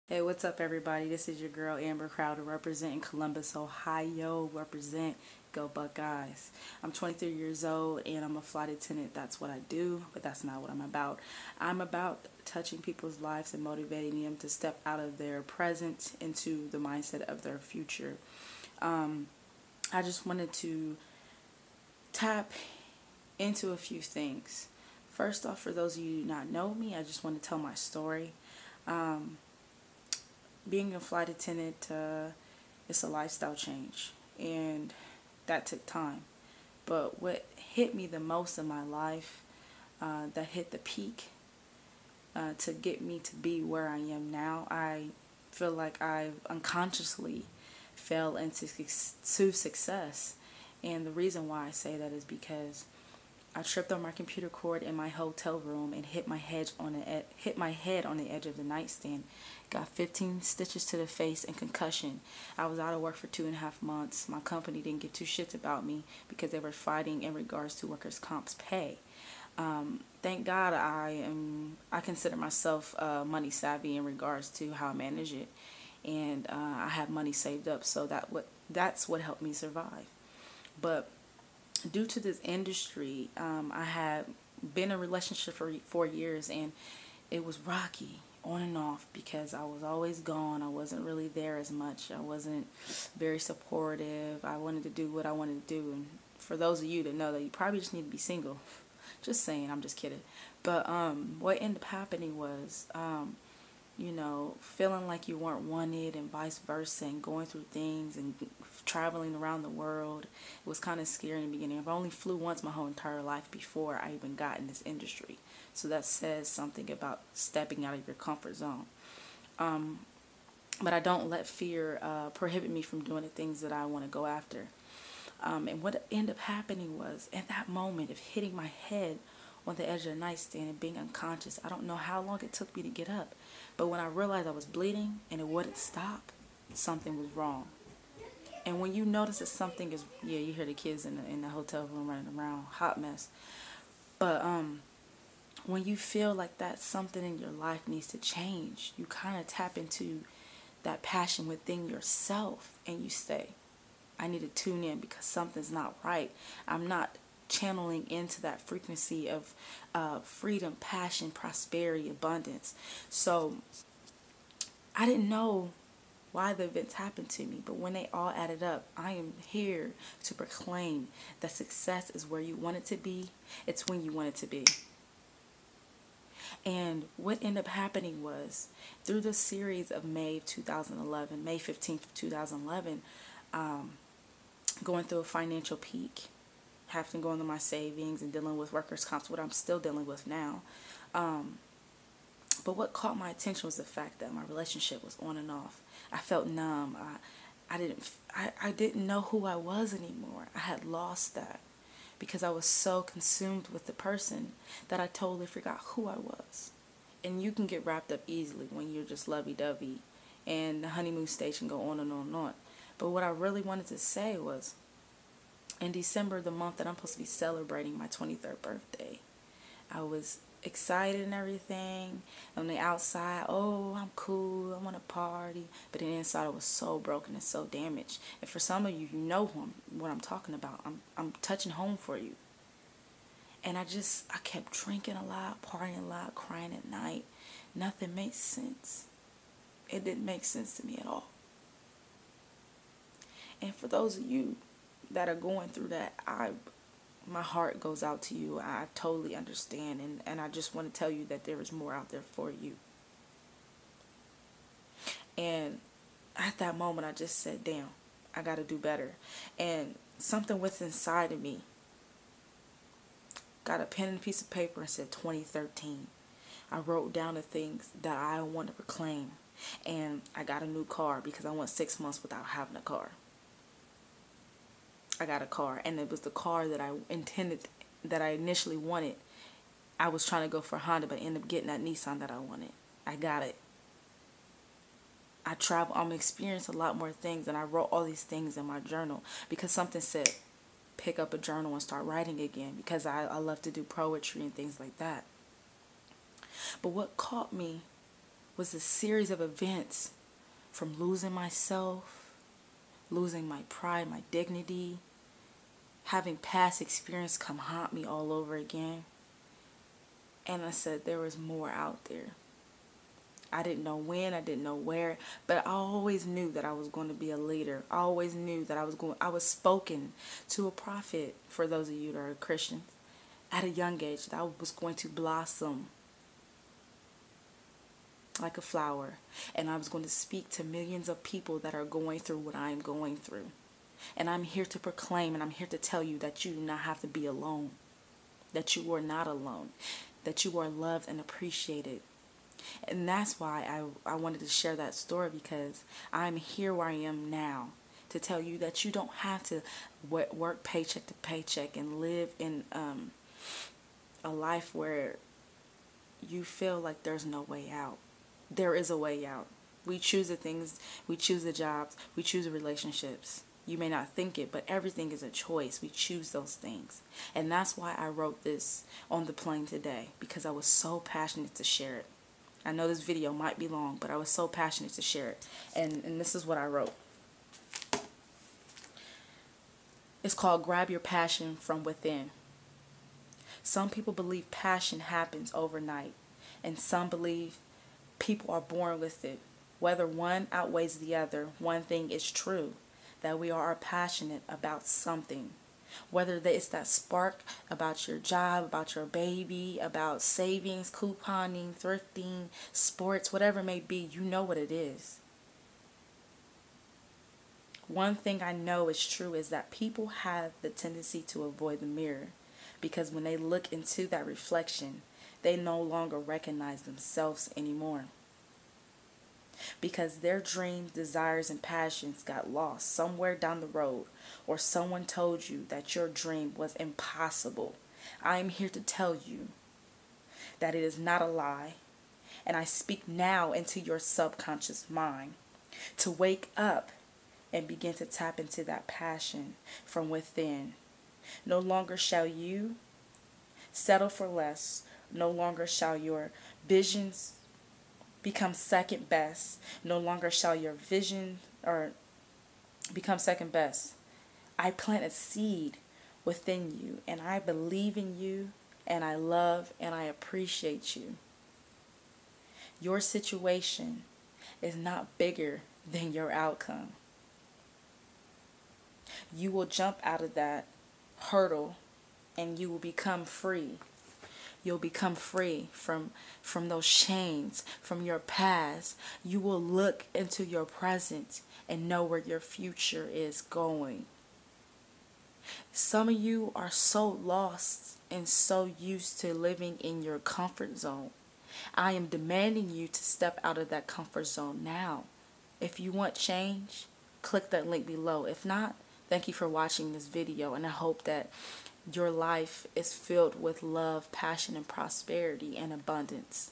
Hey, what's up, everybody? This is your girl Amber Crowder representing Columbus, Ohio. Represent Go Buckeyes. I'm 23 years old and I'm a flight attendant. That's what I do, but that's not what I'm about. I'm about touching people's lives and motivating them to step out of their present into the mindset of their future. I just wanted to tap into a few things. First off, for those of you who do not know me, I just want to tell my story. Being a flight attendant, it's a lifestyle change, and that took time. But what hit me the most in my life, that hit the peak, to get me to be where I am now, I feel like I unconsciously fell into success. And the reason why I say that is because I tripped on my computer cord in my hotel room and hit my head on the edge of the nightstand. Got 15 stitches to the face and concussion. I was out of work for 2.5 months. My company didn't give two shits about me because they were fighting in regards to workers' comp's pay. Thank God I consider myself money savvy in regards to how I manage it, and I have money saved up, so that's what helped me survive. But due to this industry, I had been in a relationship for 4 years, and it was rocky on and off because I was always gone. I wasn't really there as much. I wasn't very supportive. I wanted to do what I wanted to do. And for those of you that know that you probably just need to be single, just saying, I'm just kidding. But what ended up happening was feeling like you weren't wanted and vice versa, and going through things and traveling around the world. It was kind of scary in the beginning. I've only flew once my whole entire life before I even got in this industry. So that says something about stepping out of your comfort zone. But I don't let fear prohibit me from doing the things that I want to go after. And what ended up happening was, at that moment of hitting my head on the edge of the nightstand and being unconscious, I don't know how long it took me to get up. But when I realized I was bleeding and it wouldn't stop, something was wrong. And when you notice that something is, yeah, you hear the kids in the hotel room running around, hot mess. But when you feel like that something in your life needs to change, you kind of tap into that passion within yourself and you say, I need to tune in because something's not right. I'm not channeling into that frequency of freedom, passion, prosperity, abundance. So I didn't know why the events happened to me, but when they all added up, I am here to proclaim that success is where you want it to be. It's when you want it to be. And what ended up happening was, through the series of May of 2011, May 15th of 2011, going through a financial peak, having to go into my savings and dealing with workers' comps, what I'm still dealing with now. But what caught my attention was the fact that my relationship was on and off. I felt numb. I didn't know who I was anymore. I had lost that because I was so consumed with the person that I totally forgot who I was. And you can get wrapped up easily when you're just lovey-dovey, and the honeymoon stage can go on and on and on. But what I really wanted to say was, in December, the month that I'm supposed to be celebrating my 23rd birthday, I was excited and everything. On the outside, oh, I'm cool, I want to party. But the inside, I was so broken and so damaged. And for some of you, you know what I'm talking about. I'm touching home for you. And I kept drinking a lot, partying a lot, crying at night. Nothing made sense. It didn't make sense to me at all. And for those of you that are going through that, my heart goes out to you. I totally understand, and I just want to tell you that there is more out there for you. And at that moment, I just said, damn, I got to do better. And something was inside of me got a pen and a piece of paper and said 2013. I wrote down the things that I want to proclaim. And I got a new car because I went 6 months without having a car. I got a car, and it was the car that I initially wanted. I was trying to go for Honda, but ended up getting that Nissan that I wanted. I got it. I travel. I'm experiencing a lot more things, and I wrote all these things in my journal because something said, pick up a journal and start writing again, because I love to do poetry and things like that. But what caught me was a series of events, from losing myself, losing my pride, my dignity, having past experience come haunt me all over again. And I said there was more out there. I didn't know when, I didn't know where, but I always knew that I was going to be a leader. I always knew that I was spoken to a prophet, for those of you that are Christians, at a young age, that I was going to blossom like a flower, and I was going to speak to millions of people that are going through what I am going through. And I'm here to proclaim, and I'm here to tell you that you do not have to be alone, that you are not alone, that you are loved and appreciated. And that's why I wanted to share that story, because I'm here where I am now to tell you that you don't have to work paycheck to paycheck and live in a life where you feel like there's no way out. There is a way out. We choose the things, we choose the jobs, we choose the relationships. You may not think it, but everything is a choice. We choose those things. And that's why I wrote this on the plane today, because I was so passionate to share it. I know this video might be long, but I was so passionate to share it. And this is what I wrote. It's called Grab Your Passion from Within. Some people believe passion happens overnight, and some believe people are born with it. Whether one outweighs the other, one thing is true, that we are passionate about something. Whether it's that spark about your job, about your baby, about savings, couponing, thrifting, sports, whatever it may be, you know what it is. One thing I know is true is that people have the tendency to avoid the mirror, because when they look into that reflection, they no longer recognize themselves anymore. Because their dreams, desires, and passions got lost somewhere down the road, or someone told you that your dream was impossible. I am here to tell you that it is not a lie, and I speak now into your subconscious mind to wake up and begin to tap into that passion from within. No longer shall you settle for less. No longer shall your visions become second best. No longer shall your vision or become second best. I plant a seed within you, and I believe in you, and I love and I appreciate you. Your situation is not bigger than your outcome. You will jump out of that hurdle and you will become free. You'll become free from those chains, from your past. You will look into your present and know where your future is going. Some of you are so lost and so used to living in your comfort zone. I am demanding you to step out of that comfort zone now. If you want change, click that link below. If not, thank you for watching this video, and I hope that your life is filled with love, passion, and prosperity and abundance.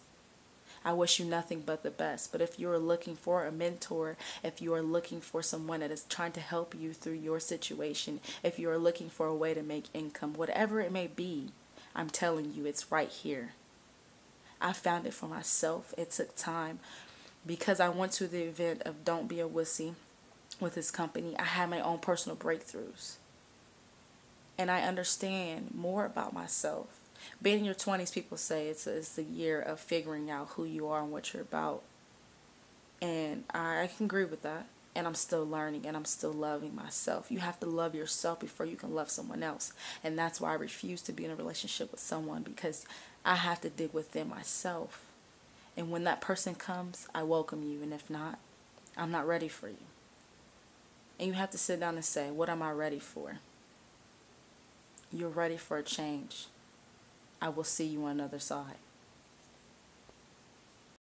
I wish you nothing but the best. But if you are looking for a mentor, if you are looking for someone that is trying to help you through your situation, if you are looking for a way to make income, whatever it may be, I'm telling you, it's right here. I found it for myself. It took time, because I went to the event of Don't Be a Wussy with this company. I had my own personal breakthroughs. And I understand more about myself. Being in your 20s, people say it's the year of figuring out who you are and what you're about. And I can agree with that. And I'm still learning, and I'm still loving myself. You have to love yourself before you can love someone else. And that's why I refuse to be in a relationship with someone, because I have to dig within myself. And when that person comes, I welcome you. And if not, I'm not ready for you. And you have to sit down and say, what am I ready for? You're ready for a change. I will see you on the other side.